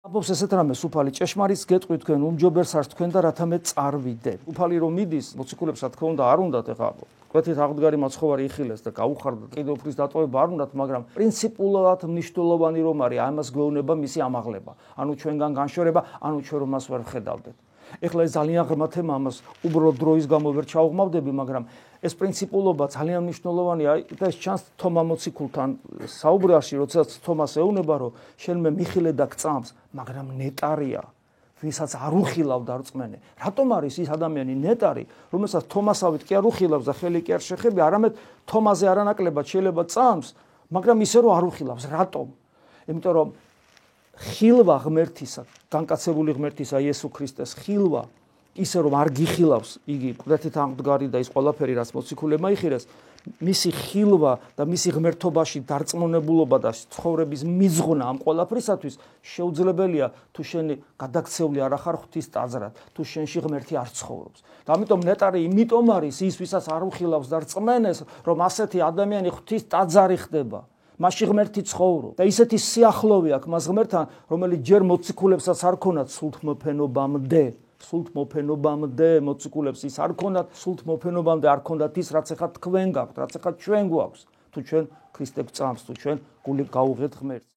აბობს ესეთ რამეს უფალი ჭეშმარიტს გეტყვით თქვენ უმჯობერს არს თქვენ და რათა მე წარვიდე. უფალი რომ მიდის მოციქულებს რა თქმა უნდა არ უნდათ ეხლა კვეთით აღდგარი მაცხოვარი იხილეს და გაუხარდათ კიდევ უფლის დატოვება არ უნდათ, მაგრამ პრინციპულად მნიშვნელოვანი რომ არის ამას გვეუბნება მისი ამაღლება. ანუ ჩვენგან განშორება, ანუ ჩვენ რომ მას ვერ ხედავდეთ. ეხლა ეს ძალიან ღრმა თემა, ამას უბრალოდ დროის გამო ვერ ჩავღმავდები, მაგრამ ეს პრინციპულობა ძალიან მნიშვნელოვანია და ეს ჩანს თომა მოციქულთან საუბრაში, როდესაც თომას ეუბნება, რომ შენ მე მიხილე და გწამს, მაგრამ ნეტარია, ვისაც არ უხილავ და რწმენე. რატომ არის ის ადამიანი ნეტარი, რომელსაც თომასავით კი არ უხილავს და ხელი კი არ შეხები, არამედ თომაზე არანაკლებად შეიძლება წამს, მაგრამ ისე რომ არ უხილავს. რატომ? იმიტომ რომ ხილვა ღმერთისა, განკაცებული ღმერთისა იესო ქრისტეს ხილვა, ისე რომ არ გიხილავს იგი კვეთით აღდგარი და ის ყველაფერი რაც მოციქულებმა იხილეს, მისი ხილვა და მისი ღმერთობაში დარწმუნებულობა და ცხოვრების მიზღნა ამ ყველაფრისათვის შეუძლებელია თუ შენი გადაქცეული არ ახარ ღვთის ტაძრად, თუ შენში ღმერთი არ ცხოვრობს. და ამიტომ ნეტარი იმიტომ არის ის, ვისაც არ უხილავს და რწმენეს, რომ ასეთი ადამიანი ღვთის ტაძარი ხდება. მასში ღმერთი ცხოვრობს და ისეთი სიახლოვე აქვს მას ღმერთთან, რომელიც ჯერ მოციქულებსაც არ ქონათ სულთმოფენობამდე. სულთმოფენობამდე მოციქულებს ის არ ქონდათ, სულთმოფენობამდე არ ქონდათ ის, რაც ეხლა თქვენ გაქვთ, რაც ეხლა ჩვენ გვაქვს. თუ ჩვენ ქრისტე გვწამს, თუ ჩვენ გული გაუღეთ ღმერთს.